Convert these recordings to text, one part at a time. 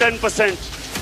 10%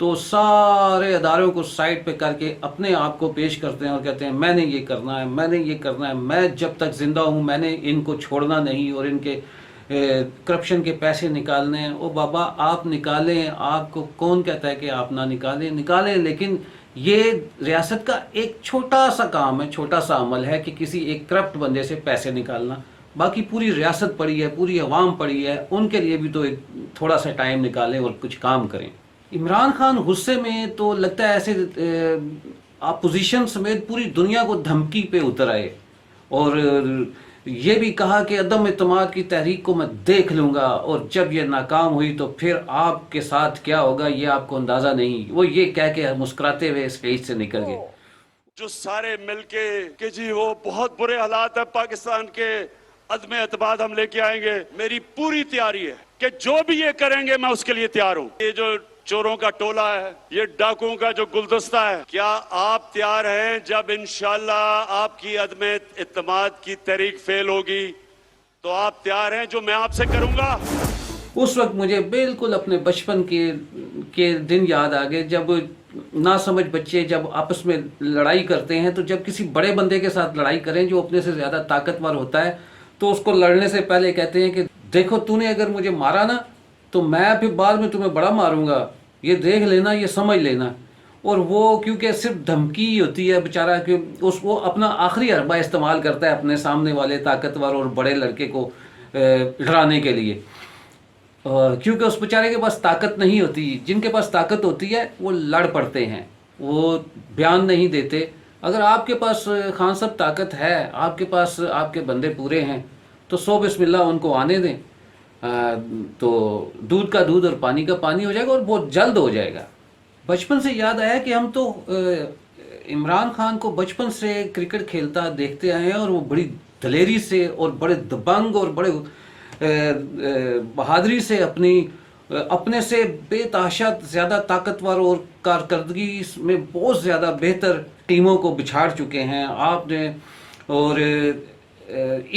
تو سارے اداروں کو سائڈ پہ کر کے اپنے آپ کو پیش کرتے ہیں اور کہتے ہیں میں نے یہ کرنا ہے، میں نے یہ کرنا ہے، میں جب تک زندہ ہوں میں نے ان کو چھوڑنا نہیں اور ان کے کرپشن کے پیسے نکالنے ہیں۔ او بابا آپ نکالیں، آپ کو کون کہتا ہے کہ آپ نہ نکالیں، لیکن یہ ریاست کا ایک چھوٹا سا کام ہے، چھوٹا سا عمل ہے کہ کسی ایک کرپٹ بندے سے پیسے نکالنا۔ باقی پوری ریاست پڑی ہے، پوری عوام پڑی ہے، ان کے لیے بھی تو ایک تھوڑا سا ٹائم نکالیں اور کچھ کام کریں۔ عمران خان غصے میں تو لگتا ہے ایسے اپوزیشن سمیت پوری دنیا کو دھمکی پہ اتر آئے اور یہ بھی کہا کہ عدم اعتماد کی تحریک کو میں دیکھ لوں گا اور جب یہ ناکام ہوئی تو پھر آپ کے ساتھ کیا ہوگا یہ آپ کو اندازہ نہیں۔ وہ یہ کہہ کے مسکراتے ہوئے اسٹیج سے نکل گئے۔ جو سارے مل کے کہ جی وہ بہت برے حالات ہیں پاکستان کے، عدم اعتماد ہم لے کے آئیں گے، میری پوری تیاری ہے کہ جو بھی یہ کریں گے میں اس کے لیے تیار ہوں۔ یہ جو چوروں کا ٹولہ ہے، یہ ڈاکوؤں کا جو گلدستہ ہے، کیا آپ تیار ہیں جب انشاءاللہ آپ کی عدم اعتماد کی تحریک فیل ہوگی تو آپ تیار ہیں جو میں آپ سے کروں گا؟ اس وقت مجھے بالکل اپنے بچپن کے دن یاد آ گئے جب ناسمجھ بچے جب آپس میں لڑائی کرتے ہیں تو جب کسی بڑے بندے کے ساتھ لڑائی کریں جو اپنے سے زیادہ طاقتور ہوتا ہے تو اس کو لڑنے سے پہلے کہتے ہیں کہ دیکھو تو نے اگر مجھے مارا نا تو میں پھر بعد میں تمہیں بڑا ماروں گا، یہ دیکھ لینا، یہ سمجھ لینا۔ اور وہ کیونکہ صرف دھمکی ہی ہوتی ہے بیچارہ کہ اس کو اپنا آخری حربہ استعمال کرتا ہے اپنے سامنے والے طاقتور اور بڑے لڑکے کو ڈرانے کے لیے، کیونکہ اس بیچارے کے پاس طاقت نہیں ہوتی۔ جن کے پاس طاقت ہوتی ہے وہ لڑ پڑتے ہیں، وہ بیان نہیں دیتے۔ اگر آپ کے پاس خان صاحب طاقت ہے، آپ کے پاس آپ کے بندے پورے ہیں تو سو بسم اللہ ان کو آنے دیں، تو دودھ کا دودھ اور پانی کا پانی ہو جائے گا اور بہت جلد ہو جائے گا۔ بچپن سے یاد آیا کہ ہم تو عمران خان کو بچپن سے کرکٹ کھیلتا دیکھتے آئے ہیں اور وہ بڑی دلیری سے اور بڑے دبنگ اور بڑے بہادری سے اپنے سے بے تحاشا زیادہ طاقتور اور کارکردگی میں بہت زیادہ بہتر ٹیموں کو بچھاڑ چکے ہیں آپ نے، اور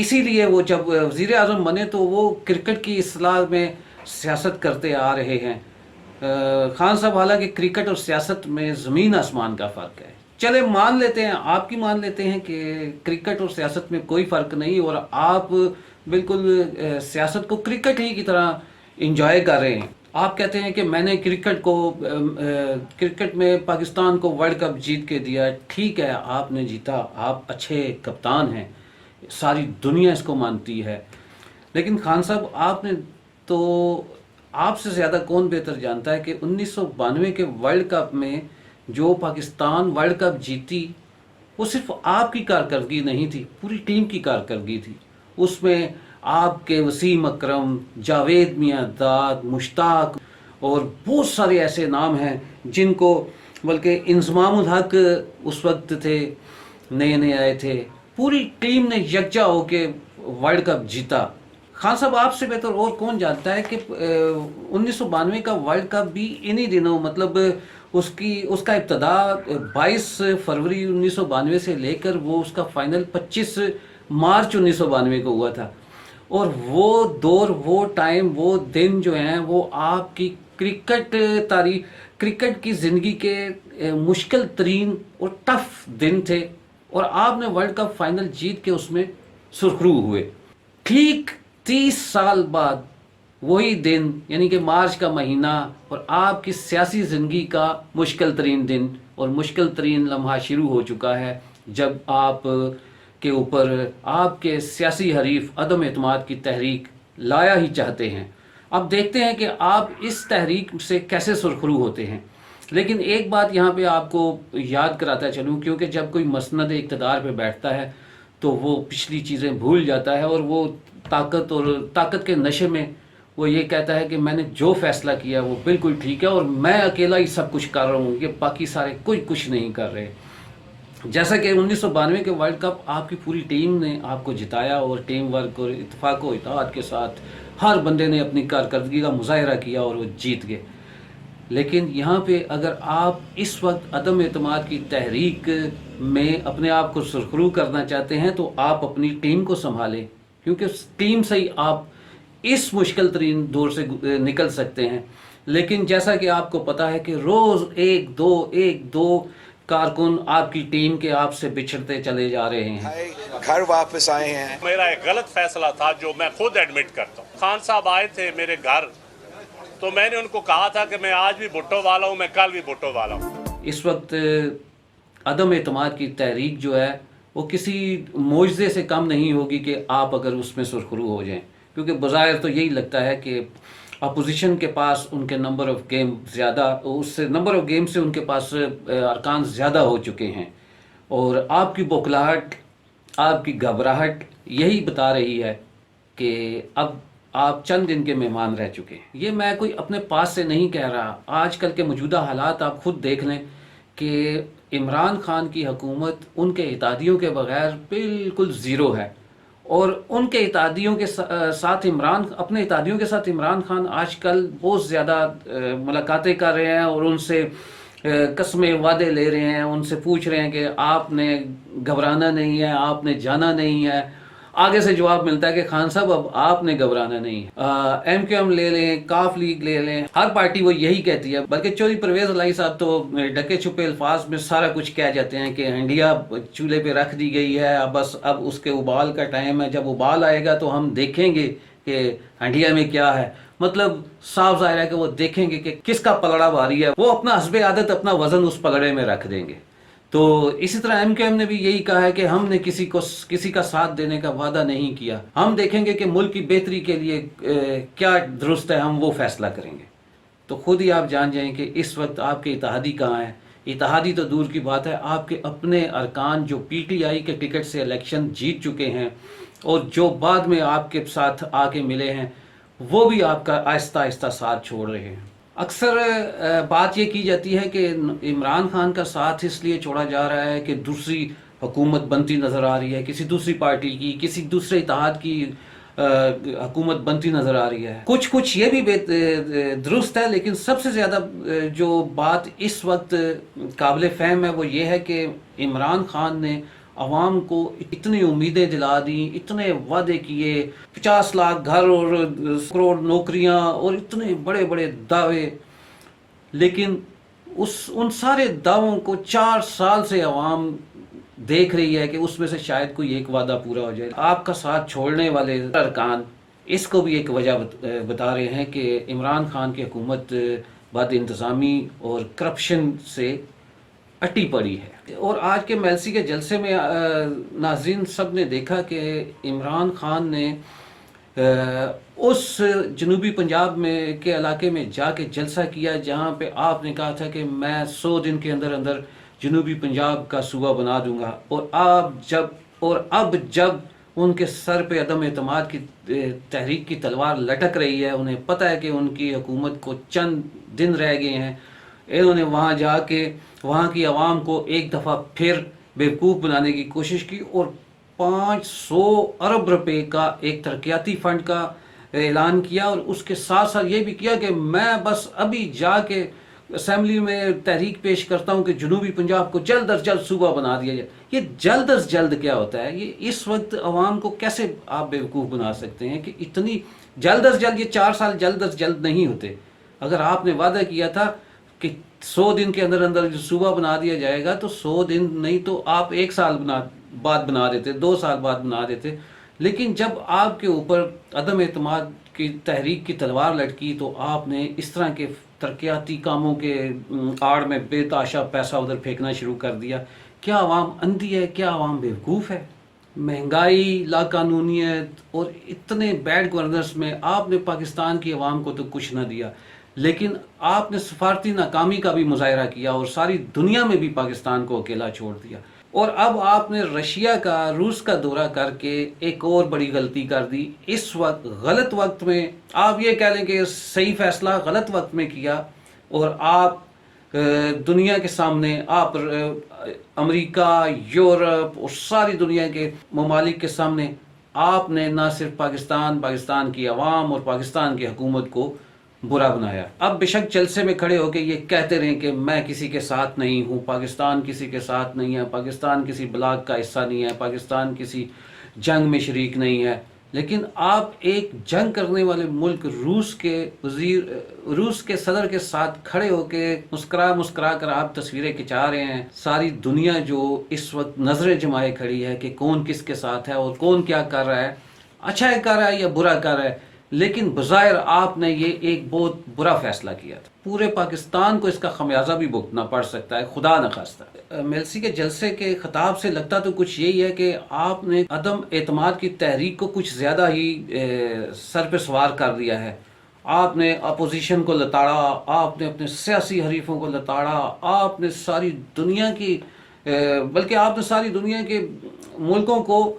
اسی لیے وہ جب وزیر اعظم بنے تو وہ کرکٹ کی اصلاح میں سیاست کرتے آ رہے ہیں۔ خان صاحب حالانکہ کرکٹ اور سیاست میں زمین آسمان کا فرق ہے، چلے مان لیتے ہیں، آپ کی مان لیتے ہیں کہ کرکٹ اور سیاست میں کوئی فرق نہیں اور آپ بالکل سیاست کو کرکٹ ہی کی طرح انجوائے کر رہے ہیں۔ آپ کہتے ہیں کہ میں نے کرکٹ میں پاکستان کو ورلڈ کپ جیت کے دیا، ٹھیک ہے آپ نے جیتا، آپ اچھے کپتان ہیں، ساری دنیا اس کو مانتی ہے، لیکن خان صاحب آپ نے تو آپ سے زیادہ کون بہتر جانتا ہے کہ 1992 کے ورلڈ کپ میں جو پاکستان ورلڈ کپ جیتی وہ صرف آپ کی کارکردگی نہیں تھی، پوری ٹیم کی کارکردگی تھی۔ اس میں آپ کے وسیم اکرم، جاوید میاں داد، مشتاق اور بہت سارے ایسے نام ہیں جن کو، بلکہ انضمام الحق اس وقت تھے، نئے آئے تھے، پوری ٹیم نے یکجا ہو کے ورلڈ کپ جیتا۔ خان صاحب آپ سے بہتر اور کون جانتا ہے کہ 1992 کا ورلڈ کپ بھی انہی دنوں، مطلب اس کا ابتدا 22 فروری 1992 سے لے کر وہ اس کا فائنل 25 مارچ 1992 کو ہوا تھا، اور وہ دور، وہ ٹائم، وہ دن جو ہیں وہ آپ کی کرکٹ کی زندگی کے مشکل ترین اور ٹف دن تھے، اور آپ نے ورلڈ کپ فائنل جیت کے اس میں سرخرو ہوئے۔ ٹھیک 30 سال بعد وہی دن، یعنی کہ مارچ کا مہینہ، اور آپ کی سیاسی زندگی کا مشکل ترین دن اور مشکل ترین لمحہ شروع ہو چکا ہے، جب آپ کے اوپر آپ کے سیاسی حریف عدم اعتماد کی تحریک لایا ہی چاہتے ہیں۔ اب دیکھتے ہیں کہ آپ اس تحریک سے کیسے سرخرو ہوتے ہیں۔ لیکن ایک بات یہاں پہ آپ کو یاد کراتا چلوں، کیونکہ جب کوئی مسند اقتدار پہ بیٹھتا ہے تو وہ پچھلی چیزیں بھول جاتا ہے، اور وہ طاقت کے نشے میں وہ یہ کہتا ہے کہ میں نے جو فیصلہ کیا وہ بالکل ٹھیک ہے اور میں اکیلا ہی سب کچھ کر رہا ہوں، یہ باقی سارے کوئی کچھ نہیں کر رہے۔ جیسا کہ 1992 کے ورلڈ کپ آپ کی پوری ٹیم نے آپ کو جتایا، اور ٹیم ورک اور اتفاق و اتحاد کے ساتھ ہر بندے نے اپنی کارکردگی کا مظاہرہ کیا اور وہ جیت گئے۔ لیکن یہاں پہ اگر آپ اس وقت عدم اعتماد کی تحریک میں اپنے آپ کو سرخرو کرنا چاہتے ہیں تو آپ اپنی ٹیم کو سنبھالیں، کیونکہ ٹیم سے ہی آپ اس مشکل ترین دور سے نکل سکتے ہیں۔ لیکن جیسا کہ آپ کو پتا ہے کہ روز ایک دو کارکن آپ کی ٹیم کے آپ سے بچھڑتے چلے جا رہے ہیں. گھر واپس آئے ہیں. میرا ایک غلط فیصلہ تھا جو میں خود ایڈمٹ کرتا ہوں. خان صاحب آئے تھے میرے گھر تو میں نے ان کو کہا تھا کہ میں آج بھی بھٹو والا ہوں, میں کل بھی بھٹو والا ہوں. اس وقت عدم اعتماد کی تحریک جو ہے وہ کسی معجزے سے کم نہیں ہوگی کہ آپ اگر اس میں سرخرو ہو جائیں, کیونکہ بظاہر تو یہی لگتا ہے کہ اپوزیشن کے پاس ان کے نمبر آف گیم زیادہ, اس سے نمبر آف گیم سے ان کے پاس ارکان زیادہ ہو چکے ہیں, اور آپ کی بوکھلاہٹ, آپ کی گھبراہٹ یہی بتا رہی ہے کہ اب آپ چند دن کے مہمان رہ چکے ہیں. یہ میں کوئی اپنے پاس سے نہیں کہہ رہا, آج کل کے موجودہ حالات آپ خود دیکھ لیں کہ عمران خان کی حکومت ان کے اتحادیوں کے بغیر بالکل زیرو ہے, اور ان کے اتحادیوں کے ساتھ اپنے اتحادیوں کے ساتھ عمران خان آج کل بہت زیادہ ملاقاتیں کر رہے ہیں, اور ان سے قسمیں وعدے لے رہے ہیں, ان سے پوچھ رہے ہیں کہ آپ نے گھبرانا نہیں ہے, آپ نے جانا نہیں ہے. آگے سے جواب ملتا ہے کہ خان صاحب اب آپ نے گھبرانا نہیں ہے. ایم کیو ایم لے لیں, کاف لیگ لے لیں, ہر پارٹی وہ یہی کہتی ہے. بلکہ چودھری پرویز الہی صاحب تو ڈھکے چھپے الفاظ میں سارا کچھ کہہ جاتے ہیں کہ ہنڈیا چولہے پہ رکھ دی گئی ہے, بس اب اس کے ابال کا ٹائم ہے, جب ابال آئے گا تو ہم دیکھیں گے کہ ہنڈیا میں کیا ہے. مطلب صاف ظاہر ہے کہ وہ دیکھیں گے کہ کس کا پلڑا بھاری ہے, وہ اپنا حسب عادت اپنا وزن اس پلڑے میں رکھ دیں گے. تو اسی طرح ایم کیو ایم نے بھی یہی کہا ہے کہ ہم نے کسی کا ساتھ دینے کا وعدہ نہیں کیا, ہم دیکھیں گے کہ ملک کی بہتری کے لیے کیا درست ہے, ہم وہ فیصلہ کریں گے. تو خود ہی آپ جان جائیں کہ اس وقت آپ کے اتحادی کہاں ہیں. اتحادی تو دور کی بات ہے, آپ کے اپنے ارکان جو پی ٹی آئی کے ٹکٹ سے الیکشن جیت چکے ہیں اور جو بعد میں آپ کے ساتھ آ کے ملے ہیں, وہ بھی آپ کا آہستہ آہستہ ساتھ چھوڑ رہے ہیں. اکثر بات یہ کی جاتی ہے کہ عمران خان کا ساتھ اس لیے چھوڑا جا رہا ہے کہ دوسری حکومت بنتی نظر آ رہی ہے, کسی دوسری پارٹی کی, کسی دوسرے اتحاد کی حکومت بنتی نظر آ رہی ہے. کچھ یہ بھی درست ہے, لیکن سب سے زیادہ جو بات اس وقت قابل فہم ہے وہ یہ ہے کہ عمران خان نے عوام کو اتنی امیدیں دلا دیں, اتنے وعدے کیے, 50 لاکھ گھر اور کروڑ نوکریاں اور اتنے بڑے بڑے دعوے, لیکن ان سارے دعووں کو 4 سال سے عوام دیکھ رہی ہے کہ اس میں سے شاید کوئی ایک وعدہ پورا ہو جائے. آپ کا ساتھ چھوڑنے والے ارکان اس کو بھی ایک وجہ بتا رہے ہیں کہ عمران خان کی حکومت بد انتظامی اور کرپشن سے اٹی پڑی ہے. اور آج کے میلسی کے جلسے میں ناظرین سب نے دیکھا کہ عمران خان نے اس جنوبی پنجاب کے علاقے میں جا کے جلسہ کیا جہاں پہ آپ نے کہا تھا کہ میں 100 دن کے اندر اندر جنوبی پنجاب کا صوبہ بنا دوں گا, اور اب جب ان کے سر پہ عدم اعتماد کی تحریک کی تلوار لٹک رہی ہے, انہیں پتہ ہے کہ ان کی حکومت کو چند دن رہ گئے ہیں, انہوں نے وہاں جا کے وہاں کی عوام کو ایک دفعہ پھر بیوقوف بنانے کی کوشش کی, اور 500 ارب روپے کا ایک ترقیاتی فنڈ کا اعلان کیا, اور اس کے ساتھ ساتھ یہ بھی کیا کہ میں بس ابھی جا کے اسمبلی میں تحریک پیش کرتا ہوں کہ جنوبی پنجاب کو جلد از جلد صوبہ بنا دیا جائے. یہ جلد از جلد کیا ہوتا ہے؟ یہ اس وقت عوام کو کیسے آپ بیوقوف بنا سکتے ہیں کہ اتنی جلد از جلد, یہ 4 سال جلد از جلد نہیں ہوتے. اگر آپ نے وعدہ کیا تھا کہ 100 دن کے اندر اندر صوبہ بنا دیا جائے گا تو 100 دن نہیں تو آپ 1 سال بعد بنا دیتے, 2 سال بعد بنا دیتے. لیکن جب آپ کے اوپر عدم اعتماد کی تحریک کی تلوار لٹکی تو آپ نے اس طرح کے ترقیاتی کاموں کے آڑ میں بے تحاشا پیسہ ادھر پھینکنا شروع کر دیا. کیا عوام اندھی ہے؟ کیا عوام بیوقوف ہے؟ مہنگائی, لا قانونیت اور اتنے بیڈ گورننس میں آپ نے پاکستان کی عوام کو تو کچھ نہ دیا, لیکن آپ نے سفارتی ناکامی کا بھی مظاہرہ کیا اور ساری دنیا میں بھی پاکستان کو اکیلا چھوڑ دیا. اور اب آپ نے رشیا کا, روس کا دورہ کر کے ایک اور بڑی غلطی کر دی. اس وقت غلط وقت میں, آپ یہ کہہ لیں کہ صحیح فیصلہ غلط وقت میں کیا, اور آپ دنیا کے سامنے, آپ امریکہ, یورپ اور ساری دنیا کے ممالک کے سامنے آپ نے نہ صرف پاکستان کی عوام اور پاکستان کی حکومت کو برا بنایا. اب بے شک جلسے میں کھڑے ہو کے یہ کہتے رہیں کہ میں کسی کے ساتھ نہیں ہوں, پاکستان کسی کے ساتھ نہیں ہے, پاکستان کسی بلاک کا حصہ نہیں ہے, پاکستان کسی جنگ میں شریک نہیں ہے, لیکن آپ ایک جنگ کرنے والے ملک روس کے صدر کے ساتھ کھڑے ہو کے مسکرا کر آپ تصویریں کھنچا رہے ہیں. ساری دنیا جو اس وقت نظریں جمائے کھڑی ہے کہ کون کس کے ساتھ ہے اور کون کیا کر رہا ہے، اچھا کر رہا ہے یا برا کر رہا ہے، لیکن بظاہر آپ نے یہ ایک بہت برا فیصلہ کیا تھا. پورے پاکستان کو اس کا خمیازہ بھی بھگتنا پڑ سکتا ہے، خدا نخواستہ. میلسی کے جلسے کے خطاب سے لگتا تو کچھ یہی ہے کہ آپ نے عدم اعتماد کی تحریک کو کچھ زیادہ ہی سر پہ سوار کر دیا ہے. آپ نے اپوزیشن کو لتاڑا، آپ نے اپنے سیاسی حریفوں کو لتاڑا، آپ نے ساری دنیا کی بلکہ آپ نے ساری دنیا کے ملکوں کو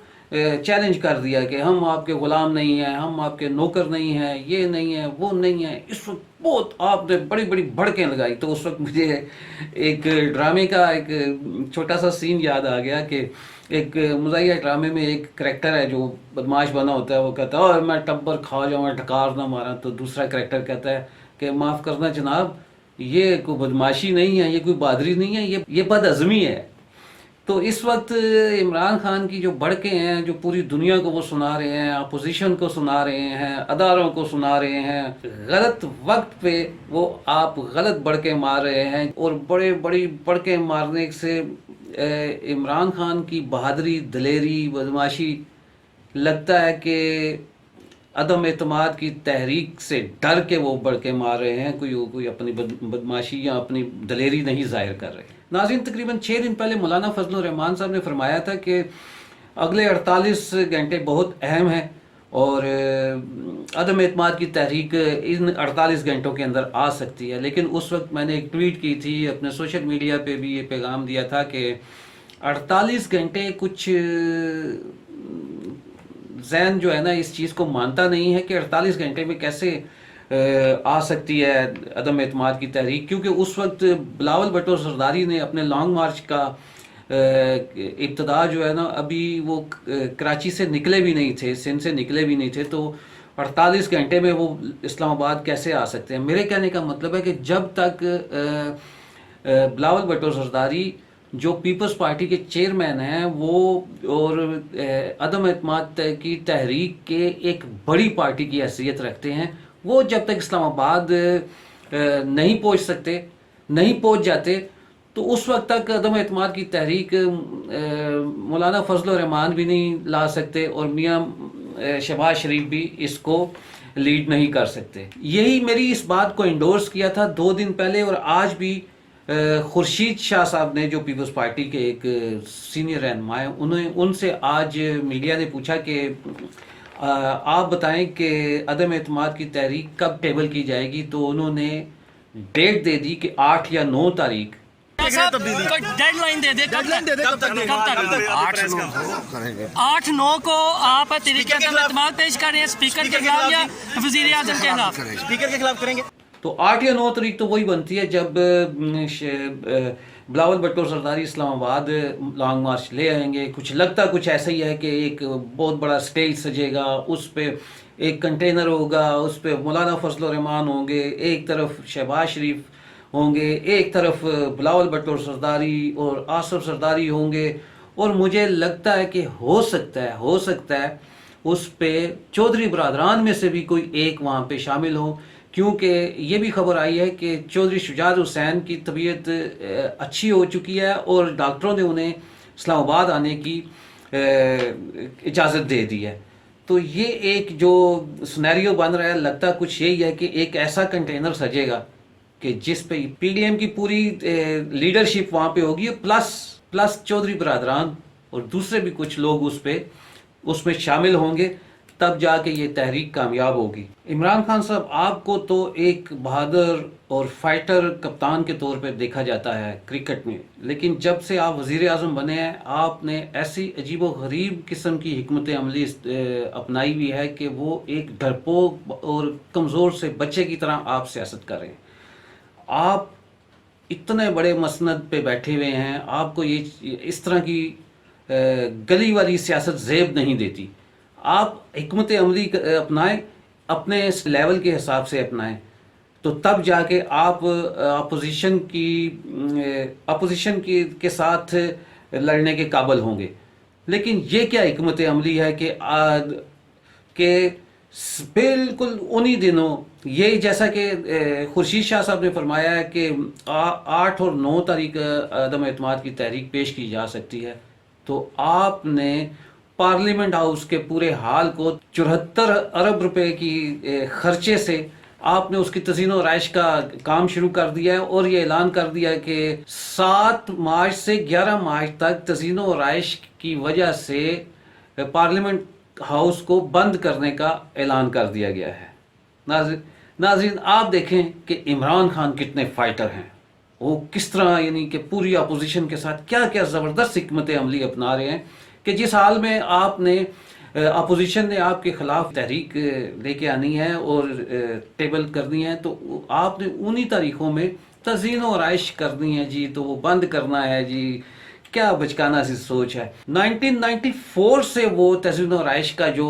چیلنج کر دیا کہ ہم آپ کے غلام نہیں ہیں، ہم آپ کے نوکر نہیں ہیں، یہ نہیں ہے وہ نہیں ہے. اس وقت بہت آپ نے بڑی بڑی بھڑکیں لگائی. تو اس وقت مجھے ایک ڈرامے کا ایک چھوٹا سا سین یاد آ گیا کہ ایک مزاحیہ ڈرامے میں ایک کریکٹر ہے جو بدماش بنا ہوتا ہے، وہ کہتا ہے اور میں ٹبر کھا جاؤں، میں ڈھکار نہ مارا. تو دوسرا کریکٹر کہتا ہے کہ معاف کرنا جناب، یہ کوئی بدماشی نہیں ہے، یہ کوئی بہادری نہیں ہے، یہ بد عزمی ہے. تو اس وقت عمران خان کی جو بھڑکیں ہیں جو پوری دنیا کو وہ سنا رہے ہیں، اپوزیشن کو سنا رہے ہیں، اداروں کو سنا رہے ہیں، غلط وقت پہ وہ آپ غلط بھڑکیں مار رہے ہیں. اور بڑی بھڑکیں مارنے سے عمران خان کی بہادری، دلیری، بدماشی لگتا ہے کہ عدم اعتماد کی تحریک سے ڈر کے وہ بڑھ مار رہے ہیں، کوئی اپنی بدماشی یا اپنی دلیری نہیں ظاہر کر رہے. ناظرین، تقریباً 6 دن پہلے مولانا فضل الرحمان صاحب نے فرمایا تھا کہ اگلے 48 گھنٹے بہت اہم ہیں اور عدم اعتماد کی تحریک ان 48 گھنٹوں کے اندر آ سکتی ہے. لیکن اس وقت میں نے ایک ٹویٹ کی تھی، اپنے سوشل میڈیا پہ بھی یہ پیغام دیا تھا کہ 48 گھنٹے کچھ ذہن جو ہے نا اس چیز کو مانتا نہیں ہے کہ 48 گھنٹے میں کیسے آ سکتی ہے عدم اعتماد کی تحریک. کیونکہ اس وقت بلاول بھٹو زرداری نے اپنے لانگ مارچ کا ابتدا جو ہے نا ابھی وہ کراچی سے نکلے بھی نہیں تھے، سندھ سے نکلے بھی نہیں تھے. تو 48 گھنٹے میں وہ اسلام آباد کیسے آ سکتے ہیں؟ میرے کہنے کا مطلب ہے کہ جب تک بلاول بھٹو زرداری جو پیپلز پارٹی کے چیئرمین ہیں وہ اور عدم اعتماد کی تحریک کے ایک بڑی پارٹی کی حیثیت رکھتے ہیں، وہ جب تک اسلام آباد نہیں پہنچ جاتے تو اس وقت تک عدم اعتماد کی تحریک مولانا فضل الرحمان بھی نہیں لا سکتے اور میاں شہباز شریف بھی اس کو لیڈ نہیں کر سکتے. یہی میری اس بات کو انڈورس کیا تھا 2 دن پہلے، اور آج بھی خورشید شاہ صاحب نے جو پیپلز پارٹی کے ایک سینئر رہنما ہیں، ان سے آج میڈیا نے پوچھا کہ آپ بتائیں کہ عدم اعتماد کی تحریک کب ٹیبل کی جائے گی. تو انہوں نے ڈیٹ دے دی کہ 8 یا 9 تاریخ. ڈیڈ لائن دے دے کب تک 8-9 کو آپ طریقہ عدم اعتماد پیش کر رہے ہیں اسپیکر کے خلاف یا وزیر اعظم کے خلاف؟ اسپیکر کے خلاف کریں گے. تو 8 یا 9 تاریخ تو وہی بنتی ہے جب بلاول بھٹو زرداری اسلام آباد لانگ مارچ لے آئیں گے. کچھ ایسا ہی ہے کہ ایک بہت بڑا سٹیج سجے گا، اس پہ ایک کنٹینر ہوگا، اس پہ مولانا فضل الرحمان ہوں گے، ایک طرف شہباز شریف ہوں گے، ایک طرف بلاول بھٹو زرداری اور آصف زرداری ہوں گے. اور مجھے لگتا ہے کہ ہو سکتا ہے اس پہ چودھری برادران میں سے بھی کوئی ایک وہاں پہ شامل ہو، کیونکہ یہ بھی خبر آئی ہے کہ چودھری شجاعت حسین کی طبیعت اچھی ہو چکی ہے اور ڈاکٹروں نے انہیں اسلام آباد آنے کی اجازت دے دی ہے. تو یہ ایک جو سنیریو بن رہا ہے لگتا کچھ یہی ہے کہ ایک ایسا کنٹینر سجے گا کہ جس پہ پی ڈی ایم کی پوری لیڈرشپ وہاں پہ ہوگی، پلس چودھری برادران اور دوسرے بھی کچھ لوگ اس میں شامل ہوں گے، تب جا کے یہ تحریک کامیاب ہوگی. عمران خان صاحب، آپ کو تو ایک بہادر اور فائٹر کپتان کے طور پہ دیکھا جاتا ہے کرکٹ میں، لیکن جب سے آپ وزیر اعظم بنے ہیں آپ نے ایسی عجیب و غریب قسم کی حکمت عملی اپنائی ہوئی ہے کہ وہ ایک ڈرپوک اور کمزور سے بچے کی طرح آپ سیاست کر رہے ہیں. آپ اتنے بڑے مسند پہ بیٹھے ہوئے ہیں، آپ کو یہ اس طرح کی گلی والی سیاست زیب نہیں دیتی. آپ حکمت عملی اپنائیں، اپنے اس لیول کے حساب سے اپنائیں، تو تب جا کے آپ اپوزیشن کے ساتھ لڑنے کے قابل ہوں گے. لیکن یہ کیا حکمت عملی ہے کہ کہ بالکل انہی دنوں یہی جیسا کہ خورشید شاہ صاحب نے فرمایا ہے کہ 8 اور 9 تاریخ عدم اعتماد کی تحریک پیش کی جا سکتی ہے، تو آپ نے پارلیمنٹ ہاؤس کے پورے حال کو 74 ارب روپے کی خرچے سے آپ نے اس کی تزئین و آرائش کا کام شروع کر دیا ہے، اور یہ اعلان کر دیا ہے کہ 7 مارچ سے 11 مارچ تک تزئین و آرائش کی وجہ سے پارلیمنٹ ہاؤس کو بند کرنے کا اعلان کر دیا گیا ہے۔ ناظرین آپ دیکھیں کہ عمران خان کتنے فائٹر ہیں، وہ کس طرح یعنی کہ پوری اپوزیشن کے ساتھ کیا کیا زبردست حکمت عملی اپنا رہے ہیں، کہ جس حال میں آپ نے اپوزیشن نے آپ کے خلاف تحریک لے کے آنی ہے اور ٹیبل کرنی ہے، تو آپ نے انہی تاریخوں میں تزئین و آرائش کرنی ہے جی، تو وہ بند کرنا ہے جی، کیا بچکانہ سی سوچ ہے۔ 1994 سے وہ تزئین و آرائش کا جو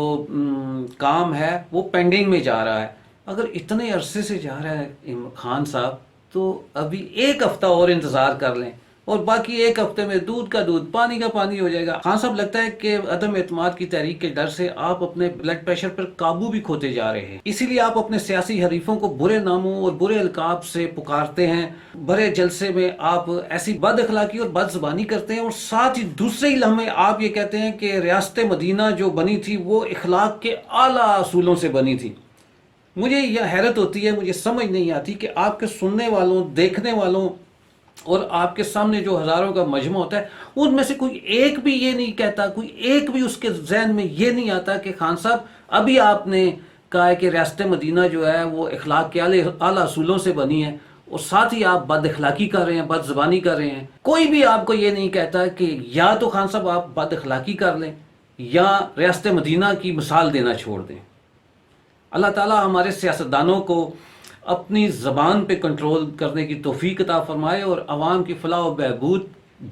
کام ہے وہ پینڈنگ میں جا رہا ہے۔ اگر اتنے عرصے سے جا رہا ہے خان صاحب، تو ابھی 1 ہفتہ اور انتظار کر لیں، اور باقی 1 ہفتے میں دودھ کا دودھ پانی کا پانی ہو جائے گا۔ خان صاحب لگتا ہے کہ عدم اعتماد کی تحریک کے ڈر سے آپ اپنے بلڈ پریشر پر قابو بھی کھوتے جا رہے ہیں، اسی لیے آپ اپنے سیاسی حریفوں کو برے ناموں اور برے القاب سے پکارتے ہیں، بڑے جلسے میں آپ ایسی بد اخلاقی اور بد زبانی کرتے ہیں، اور ساتھ ہی دوسرے ہی لمحے آپ یہ کہتے ہیں کہ ریاست مدینہ جو بنی تھی وہ اخلاق کے اعلیٰ اصولوں سے بنی تھی۔ مجھے یہ حیرت ہوتی ہے، مجھے سمجھ نہیں آتی کہ آپ کے سننے والوں، دیکھنے والوں اور آپ کے سامنے جو ہزاروں کا مجمع ہوتا ہے، ان میں سے کوئی ایک بھی یہ نہیں کہتا، کوئی ایک بھی اس کے ذہن میں یہ نہیں آتا کہ خان صاحب ابھی آپ نے کہا ہے کہ ریاست مدینہ جو ہے وہ اخلاق کے اعلیٰ اصولوں سے بنی ہے، اور ساتھ ہی آپ بد اخلاقی کر رہے ہیں، بد زبانی کر رہے ہیں۔ کوئی بھی آپ کو یہ نہیں کہتا کہ یا تو خان صاحب آپ بد اخلاقی کر لیں یا ریاست مدینہ کی مثال دینا چھوڑ دیں۔ اللہ تعالیٰ ہمارے سیاستدانوں کو اپنی زبان پہ کنٹرول کرنے کی توفیق عطا فرمائے، اور عوام کی فلاح و بہبود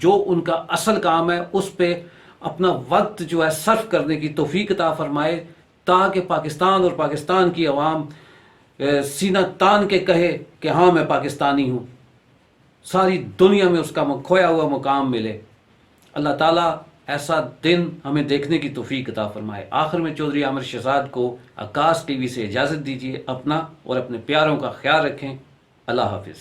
جو ان کا اصل کام ہے اس پہ اپنا وقت جو ہے صرف کرنے کی توفیق عطا فرمائے، تاکہ پاکستان اور پاکستان کی عوام سینہ تان کے کہے کہ ہاں میں پاکستانی ہوں، ساری دنیا میں اس کا کھویا ہوا مقام ملے۔ اللہ تعالیٰ ایسا دن ہمیں دیکھنے کی توفیق عطا فرمائے۔ آخر میں چودھری عامر شہزاد کو عکاس ٹی وی سے اجازت دیجیے، اپنا اور اپنے پیاروں کا خیال رکھیں۔ اللہ حافظ۔